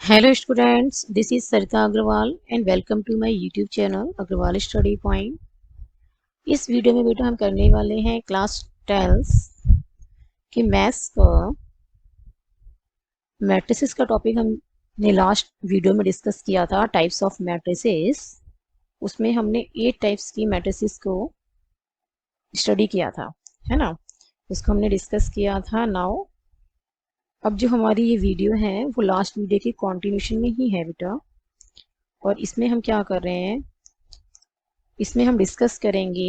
Hello students, this is Sarita Agarwal and welcome to my YouTube channel Agarwal study point. इस वीडियो में बेटा हम करने वाले हैं क्लास 10 की मैथ्स का मैट्रिसेस का टॉपिक हमने लास्ट वीडियो में डिस्कस किया था, टाइप्स ऑफ मैट्रिसेस। उसमें हमने 8 टाइप्स की मैट्रिसेस को स्टडी किया था, है ना। उसको हमने डिस्कस किया था। नाउ अब जो हमारी ये वीडियो है वो लास्ट वीडियो की कॉन्टिन्यूशन में ही है बेटा, और इसमें हम क्या कर रहे हैं, इसमें हम डिस्कस करेंगे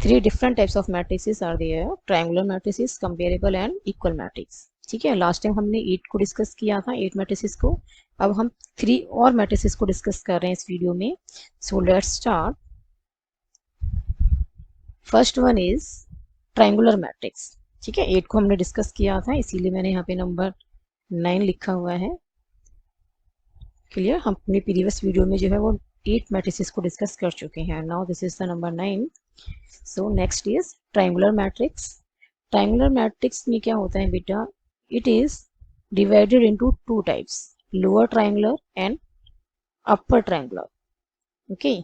3 different types of matrices are there, triangular matrices, comparable and equal matrix. ठीक है, लास्ट टाइम हमने 8 को डिस्कस किया था, 8 मैट्रिसेस को। अब हम 3 और मैट्रिसेस को डिस्कस कर रहे हैं इस वीडियो में। So let's start. First one is triangular matrix. ठीक है, 8 को हमने डिस्कस किया था, इसीलिए मैंने यहाँ पे नंबर 9 लिखा हुआ है। क्लियर, हम अपने प्रीवियस वीडियो में जो है वो 8 मैट्रिसेस को डिस्कस कर चुके हैं। Now this is the number 9। So next is triangular matrix. Triangular matrix में क्या होता है बेटा, it is divided into 2 types, lower triangular and upper triangular. Okay,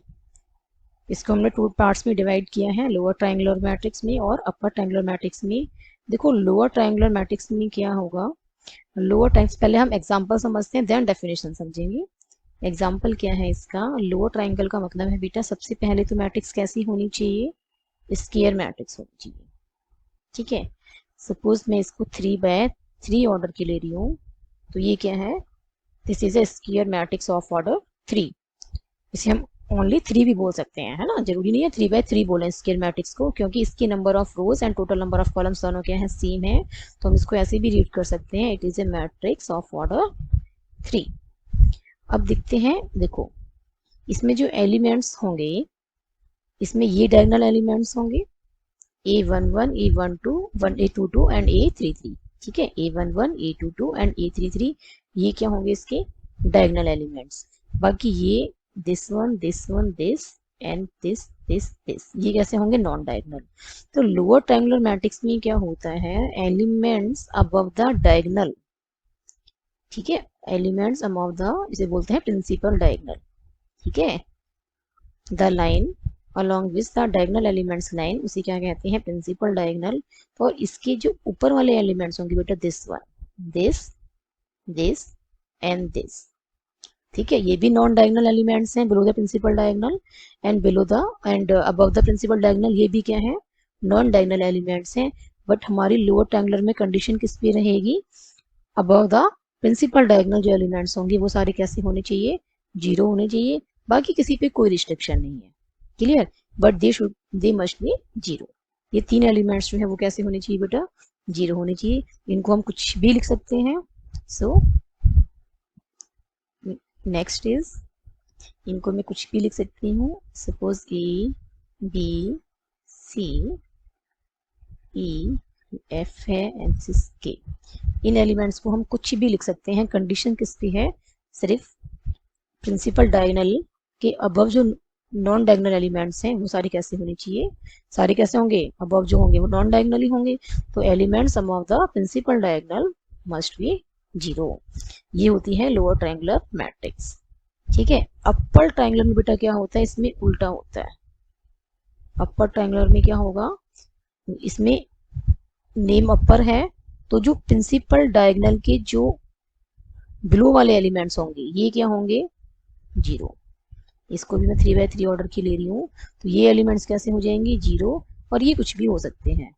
इसको हमने 2 पार्ट्स में डिवाइड किया है, लोअर ट्रायंगुलर मैट्रिक्स में और अपर ट्रायंगुलर मैट्रिक्स में। देखो लोअर ट्रायंगुलर मैट्रिक्स में क्या होगा, लोअर टाइप्स, पहले हम एग्जांपल समझते हैं देन डेफिनेशन समझेंगे। एग्जाम्पल क्या है इसका, लोअर ट्रायंगल का मतलब है बेटा, सबसे पहले तो मैट्रिक्स कैसी होनी चाहिए, स्क्वायर मैट्रिक्स होनी चाहिए। ठीक है, सपोज मैं इसको 3/3 ऑर्डर की ले रही हूँ, तो ये क्या है, this is a square matrix of order 3। इसे हम ओनली 3 भी बोल सकते हैं, है ना, जरूरी नहीं है 3/3 बोलें स्क्वायर मैट्रिक्स को, क्योंकि इसकी number of rose and total number of columns दोनों क्या है, सेम है। तो हम इसको ऐसे भी रीड कर सकते हैं, it is a matrix of order 3। अब देखते हैं, देखो इसमें जो एलिमेंट्स होंगे, इसमें ये डायगोनल एलिमेंट्स होंगे A11, A12, A22 and A33। ठीक है, A11, A22 एंड A33, ये क्या होंगे, इसके डायगोनल एलिमेंट्स। बाकी ये दिस एंड दिस ये कैसे होंगे, नॉन डायगोनल। तो लोअर ट्रायंगुलर मैट्रिक्स में क्या होता है, एलिमेंट्स अबव द डायगोनल। ठीक है, एलिमेंट्स अबव द, इसे बोलते हैं प्रिंसिपल डायगोनल। ठीक है, the line along with the diagonal elements line, उसे क्या कहते हैं, प्रिंसिपल डायगोनल। और इसके जो ऊपर वाले एलिमेंट्स होंगे बेटा, this one, this this and this. ठीक है, ये भी नॉन डायगोनल एलिमेंट्स हैं below the principal diagonal, and below the and above the principal diagonal, ये भी क्या है, नॉन डायगोनल एलिमेंट्स हैं। बट हमारी लोअर ट्रायंगुलर में कंडीशन किस पे रहेगी, अबव द प्रिंसिपल डायगोनल जो एलिमेंट्स होंगे वो सारे कैसे होने चाहिए, 0 होने चाहिए। बाकी किसी पे कोई रिस्ट्रिक्शन नहीं है। Clear, but they must be 0। ये 3 एलिमेंट्स जो है वो कैसे होने चाहिए बेटा, 0 होने चाहिए। इनको हम कुछ भी लिख सकते हैं। सो नेक्स्ट इज, इनको मैं कुछ भी लिख सकती हूँ, suppose A B C E F है and this is K। In elements को हम कुछ भी लिख सकते हैं। कंडीशन किस पे है, सिर्फ प्रिंसिपल डायगोनल के अबव जो नॉन डायगोनल एलिमेंट्स हैं वो सारे कैसे होने चाहिए, सारे कैसे होंगे, अबव जो होंगे वो नॉन डायगोनल ही होंगे। तो elements above the principal diagonal must be 0। ये होती है लोअर ट्रायंगुलर मैट्रिक्स। ठीक है, अपर ट्रायंगुलर में बेटा क्या होता है, इसमें उल्टा होता है। अपर ट्रायंगुलर में क्या होगा, इसमें नेम अपर है, तो जो प्रिंसिपल डायगोनल के जो बिलो वाले एलिमेंट्स होंगे ये क्या होंगे, 0। इसको भी मैं 3/3 ऑर्डर की ले रही हूँ, तो ये एलिमेंट्स कैसे हो जाएंगे, 0। और ये कुछ भी हो सकते हैं,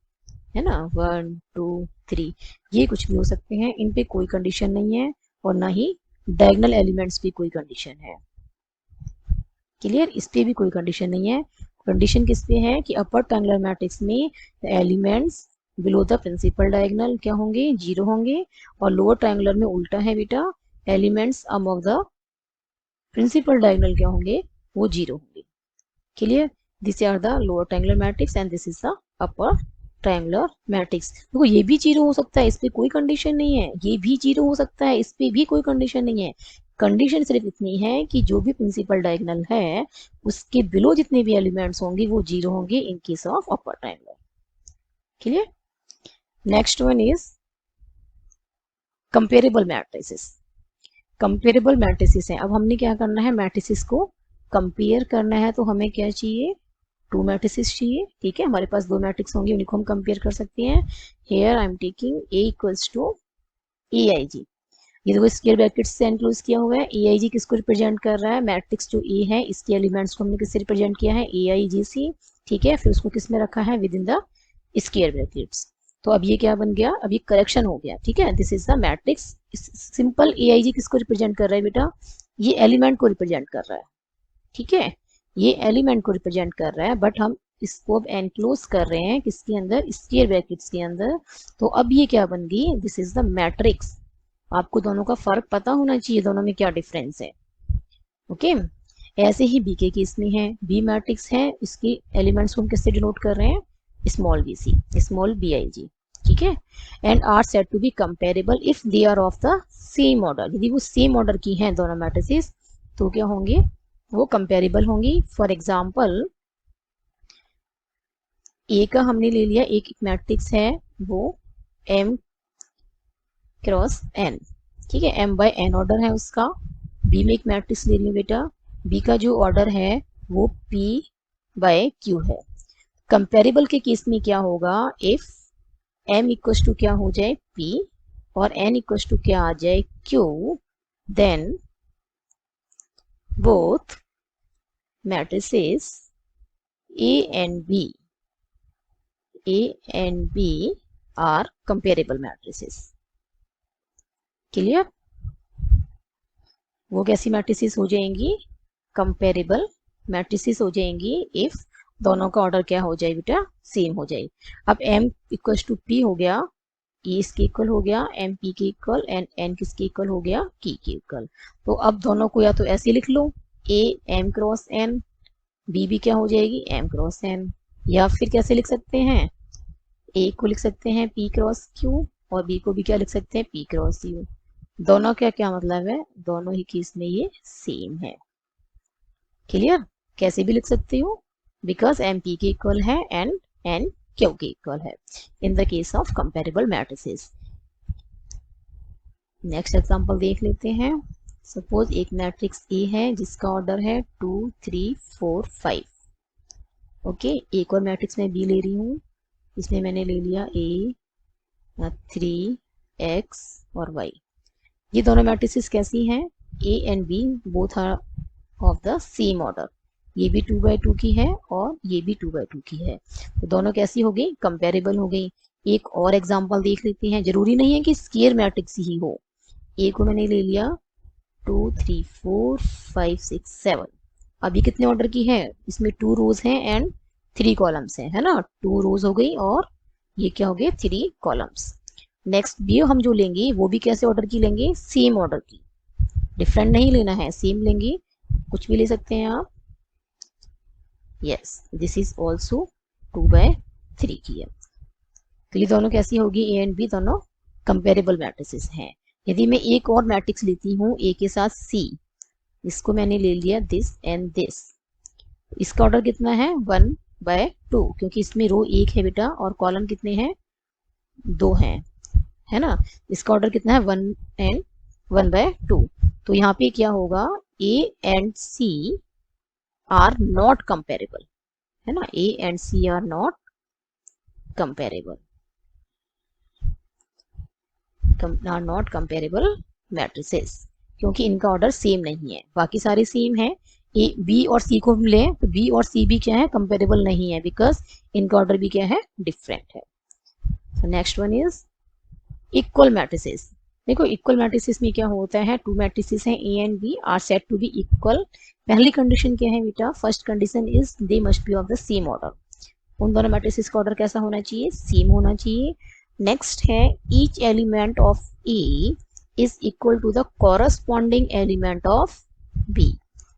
है ना, 1 2 3, ये कुछ भी हो सकते हैं, इन पे कोई कंडीशन नहीं है, और ना ही डायगोनल एलिमेंट्स पे कोई कंडीशन है। क्लियर, इस पे भी कोई कंडीशन नहीं है। कंडीशन किस पे है कि अपर ट्रायंगुलर मैट्रिक्स में elements below the principal diagonal क्या होंगे, 0 होंगे। और लोअर ट्रायंगुलर में उल्टा है बेटा, elements above the principal diagonal क्या होंगे, वो 0 होंगे। Clear, this are the lower triangular matrix and this is the upper triangular matrix. देखो ये भी 0 हो सकता है, इस पे कोई कंडीशन नहीं है, ये भी 0 हो सकता है, इस पे भी कोई कंडीशन नहीं है। कंडीशन सिर्फ इतनी है कि जो भी प्रिंसिपल डायगोनल है उसके बिलो जितने भी एलिमेंट्स होंगे वो 0 होंगे इन case of upper triangular. Clear, next one is comparable matrices. Comparable matrices हैं। अब हमने क्या करना है, मैट्रिसेस को कंपेयर करना है, तो हमें क्या चाहिए, 2 मैट्रिसेस चाहिए। ठीक है, हमारे पास 2 मैट्रिक्स होंगे, उन्हीं को हम कंपेयर कर सकते हैं। Here I am taking a equals to a i j. ये देखो स्क्वायर ब्रैकेट से एनक्लोज किया हुआ है। ए आई जी किसको रिप्रेजेंट कर रहा है, मैट्रिक्स जो ए है इसके एलिमेंट्स को हमने किससे रिप्रेजेंट किया है, ए आई जी सी। ठीक है, फिर उसको किस में रखा है, with in the square brackets. तो अब ये क्या बन गया, अब ये करेक्शन हो गया। ठीक है, this is the matrix. Simple a i j किसको रिप्रेजेंट कर रहा है बेटा, ये एलिमेंट को रिप्रेजेंट कर रहा है। ठीक है, ये एलिमेंट को रिप्रेजेंट कर रहा है, बट हम इसको अब एनक्लोज कर रहे हैं किसके अंदर, स्क्वायर ब्रैकेट्स के अंदर। तो अब ये क्या बन गई, दिस इज द मैट्रिक्स। आपको दोनों का फर्क पता होना चाहिए, दोनों में क्या डिफरेंस है। ओके, ऐसे ही बी के केस में है, बी मैट्रिक्स है, इसके एलिमेंट्स को हम किससे डिनोट कर रहे हैं, small b c, small b i j. ठीक है, and are said to be comparable if they are of the same order. यदि वो सेम ऑर्डर की हैं दोनों मैट्रिसेस, तो क्या होंगे, वो कंपेरेबल होंगी। फॉर एग्जाम्पल ए का हमने ले लिया, एक मैट्रिक्स है वो एम क्रॉस एन। ठीक है, एम बाय एन ऑर्डर है उसका। बी में एक मैट्रिक्स ले लिया बेटा, बी का जो ऑर्डर है वो पी बाय क्यू है। कंपेरेबल के केस में क्या होगा, इफ एम इक्वल्स टू क्या हो जाए पी और एन इक्वल्स टू क्या आ जाए Q, then both matrices A and B are comparable matrices. Clear, वो कैसी मैट्रिसेस हो जाएंगी, कंपेरेबल मैट्रिसेस हो जाएंगी इफ दोनों का ऑर्डर क्या हो जाए बेटा, सेम हो जाए। अब m इक्वल्स टू p हो गया, e इसके इक्वल हो गया, m p के इक्वल, एंड n किसके इक्वल हो गया, k के इक्वल। तो अब दोनों को या तो ऐसे लिख लो, a m cross n, b भी क्या हो जाएगी, m क्रॉस n, या फिर कैसे लिख सकते हैं, a को लिख सकते हैं p क्रॉस q और b को भी क्या लिख सकते हैं, p क्रॉस u। दोनों का क्या मतलब है, दोनों ही केस में ये सेम है। क्लियर, कैसे भी लिख सकते हो, बिकॉज एम पी के इक्वल है एंड एन क्यू के इक्वल है in the case of comparable matrices. Next example देख लेते हैं। सपोज एक मैट्रिक्स ए है जिसका ऑर्डर है 2 3 4 5। ओके, एक और मैट्रिक्स मैं बी ले रही हूँ, इसमें मैंने ले लिया ए 3 x और y। ये दोनों मैट्रिसेस कैसी हैं, A and B both are of the same order. ये भी 2 बाई 2 की है और ये भी 2 बाई 2 की है, तो दोनों कैसी हो गई, कंपेरेबल हो गई। एक और एग्जांपल देख लेते हैं, जरूरी नहीं है कि स्क्वायर मैट्रिक्स ही हो। ए को मैंने ले लिया 2 3 4 5 6 7। अभी कितने ऑर्डर की है, इसमें 2 रोज हैं एंड 3 कॉलम्स हैं, है ना, 2 रोज हो गई और ये क्या हो गए, 3 कॉलम्स। नेक्स्ट बी हम जो लेंगे वो भी कैसे ऑर्डर की लेंगे, सेम ऑर्डर की, डिफरेंट नहीं लेना है, सेम लेंगे, कुछ भी ले सकते हैं आप। Yes, this is also 2 by 3 की है। तो ये दोनों कैसी होगी, ए एंड बी दोनों कंपेरेबल मैट्रिसेस हैं। यदि मैं एक और मैट्रिक्स लेती हूँ ए के साथ सी, इसको मैंने ले लिया दिस एंड दिस, इसका ऑर्डर कितना है 1 बाय 2, क्योंकि इसमें रो 1 है बेटा और कॉलम कितने हैं, 2 हैं, है ना। इसका ऑर्डर कितना है 1 बाय 2। तो यहाँ पे क्या होगा, A and C are not comparable, है ना, A and C are not comparable, are not comparable matrices, क्योंकि इनका ऑर्डर सेम नहीं है, बाकी सारे सेम है। ए बी और सी को हम लें तो बी और सी भी क्या है, कंपेरेबल नहीं है, बिकॉज इनका ऑर्डर भी क्या है, डिफरेंट है। Next one is equal matrices. देखो इक्वल मैट्रिसेस में क्या होता है, 2 मैट्रिसेस हैं A and B are said to be equal. पहली कंडीशन क्या है बेटा, first condition is they must be of the same order. उन दोनों मैट्रिसेस का ऑर्डर कैसा होना चाहिए, सेम होना चाहिए। नेक्स्ट है each element of A is equal to the corresponding element of B,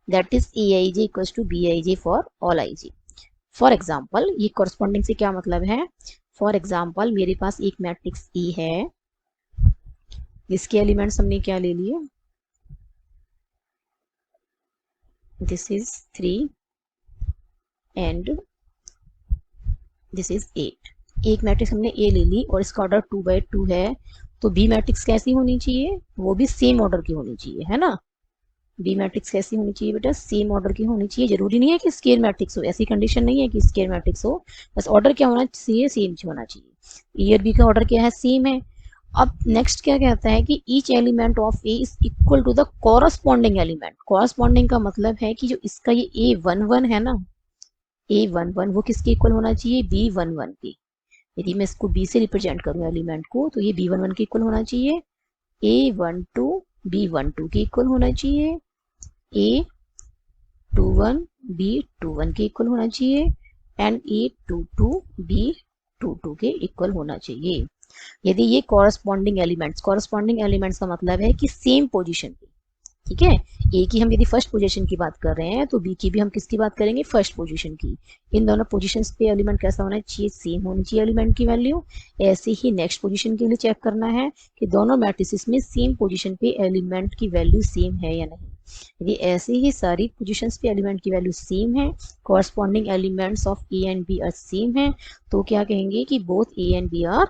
that is A i j equal to B i j for all i j. For example, ये corresponding से क्या मतलब है, for example मेरे पास एक matrix A है, इसके elements हमने क्या ले लिए, this is 3 and this is 8। एक मैट्रिक्स हमने ए ले ली और इसका ऑर्डर 2 बाई 2 है, तो बी मैट्रिक्स कैसी होनी चाहिए, वो भी सेम ऑर्डर की होनी चाहिए, है ना। बी मैट्रिक्स कैसी होनी चाहिए बेटा, सेम ऑर्डर की होनी चाहिए। जरूरी नहीं है कि स्केयर मैट्रिक्स हो, ऐसी कंडीशन नहीं है कि स्केयर मैट्रिक्स हो, बस ऑर्डर क्या होना चाहिए, सेम होना चाहिए। ए और बी का ऑर्डर क्या है, सेम है। अब नेक्स्ट क्या कहता है कि each element of A is equal to the corresponding element. Corresponding का मतलब है कि जो इसका ये A11 है ना, A11 वो किसके इक्वल होना चाहिए, B11 के। यदि मैं इसको B से रिप्रेजेंट करूँ एलिमेंट को, तो ये B11 के इक्वल होना चाहिए, A12 B12 के इक्वल होना चाहिए, A21 B21 के इक्वल होना चाहिए, एंड A22 B22 के इक्वल होना चाहिए। यदि ये कॉरस्पॉन्डिंग एलिमेंट्स का मतलब है कि सेम पोजीशन पे, ठीक है। ए की हम यदि फर्स्ट पोजीशन की बात कर रहे हैं, तो बी की भी हम किसकी बात करेंगे, फर्स्ट पोजीशन की। इन दोनों पोजीशंस पे एलिमेंट कैसा होना चाहिए, सेम होनी चाहिए एलिमेंट की वैल्यू। ऐसे ही नेक्स्ट पोजीशन के लिए चेक करना है कि दोनों मैट्रिसेस में सेम पोजीशन पे एलिमेंट की वैल्यू सेम है या नहीं। यदि ऐसे ही सारी पोजीशंस पे एलिमेंट की वैल्यू सेम है, corresponding elements of A and B are same है, तो क्या कहेंगे कि both A and B are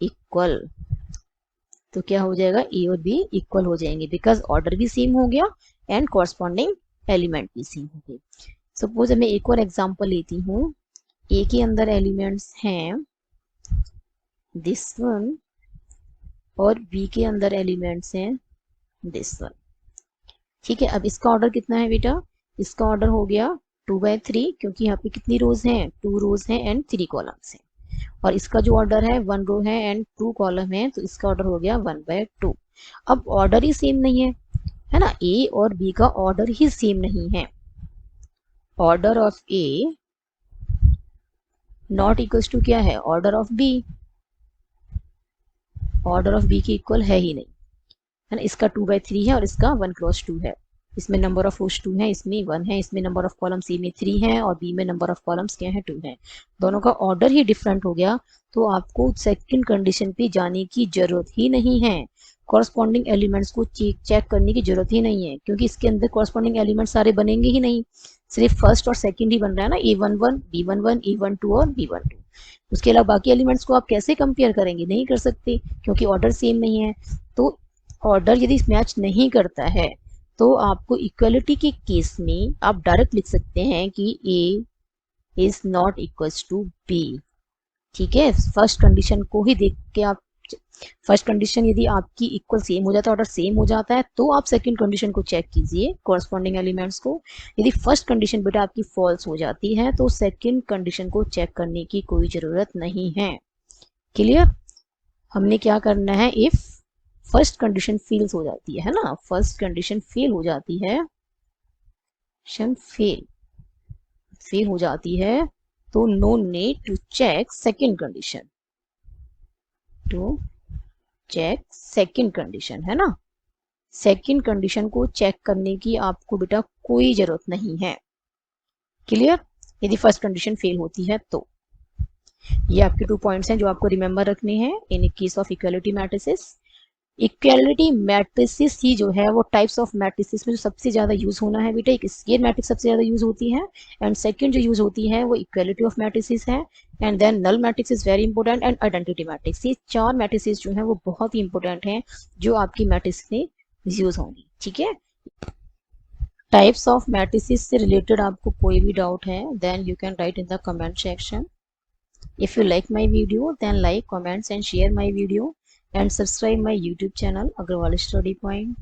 equal. तो क्या हो जाएगा, ए और बी इक्वल हो जाएंगे, बिकॉज ऑर्डर भी सेम हो गया एंड कॉरस्पॉन्डिंग एलिमेंट भी सेम हो गए। सपोज मैं एक और एग्जांपल लेती हूँ। ए के अंदर एलिमेंट्स हैं दिस वन, और बी के अंदर एलिमेंट्स हैं दिस वन, ठीक है। अब इसका ऑर्डर कितना है बेटा, इसका ऑर्डर हो गया 2/3, क्योंकि यहाँ पे कितनी रोज हैं, 2 रोज हैं एंड 3 कॉलम्स हैं। और इसका जो ऑर्डर है 1 रो है एंड 2 कॉलम है, तो इसका ऑर्डर हो गया 1/2। अब ऑर्डर ही सेम नहीं है ना, ए और बी का ऑर्डर ही सेम नहीं है। Order of A not equals to क्या है, order of B. Order of B के इक्वल है ही नहीं, है ना। इसका 2/3 है और इसका 1×2 है। इसमें नंबर ऑफ रोज 2 है, इसमें 1 है, इसमें नंबर ऑफ कॉलम्स ए में 3 है और बी में नंबर ऑफ कॉलम्स क्या है, 2 है। दोनों का ऑर्डर ही डिफरेंट हो गया, तो आपको सेकंड कंडीशन पे जाने की जरूरत ही नहीं है। कॉरस्पॉन्डिंग एलिमेंट्स को चेक करने की जरूरत ही नहीं है, क्योंकि इसके अंदर कॉरस्पॉन्डिंग एलिमेंट्स सारे बनेंगे ही नहीं, सिर्फ फर्स्ट और सेकंड ही बन रहा है ना, A11 B11 A12 और B12। उसके अलावा बाकी एलिमेंट्स को आप कैसे कंपेयर करेंगे, नहीं कर सकते, क्योंकि ऑर्डर सेम नहीं है। तो ऑर्डर यदि मैच नहीं करता है, तो आपको इक्वलिटी के केस में आप डायरेक्ट लिख सकते हैं कि A is not equals to B, ठीक है। फर्स्ट कंडीशन को ही देख के आप, फर्स्ट कंडीशन यदि आपकी इक्वल सेम हो जाता है, ऑर्डर सेम हो जाता है, तो आप सेकंड कंडीशन को चेक कीजिए कॉरस्पॉन्डिंग एलिमेंट्स को। यदि फर्स्ट कंडीशन बेटा आपकी फॉल्स हो जाती है, तो सेकंड कंडीशन को चेक करने की कोई जरूरत नहीं है। क्लियर। हमने क्या करना है, इफ फर्स्ट कंडीशन फेल्स हो जाती है ना, फर्स्ट कंडीशन फेल हो जाती है, फेल हो जाती है, तो no need to check second condition, to check second condition, है ना। सेकंड कंडीशन को चेक करने की आपको बेटा कोई जरूरत नहीं है। क्लियर। यदि फर्स्ट कंडीशन फेल होती है तो ये आपके 2 पॉइंट्स हैं जो आपको रिमेंबर रखने हैं in case of equality matrices. Equality matrices ही जो है वो टाइप्स ऑफ मैट्रिसेस में जो सबसे ज्यादा यूज होना है बेटा, एक स्केयर मैट्रिक्स सबसे ज्यादा यूज होती है, एंड सेकंड जो यूज होती है वो इक्वालिटी ऑफ मैट्रिसेस है, and then null matrix is very important, and identity matrix. ये 4 मैट्रिसेस जो है वो बहुत ही इंपॉर्टेंट है जो आपकी मैट्रिक्स में यूज होंगी, ठीक है। टाइप्स ऑफ मैट्रिसेस से रिलेटेड आपको कोई भी डाउट है, then you can write in the comment section. If you like my video, then like, comments and share my video, and subscribe my YouTube channel Agrawal Study Point.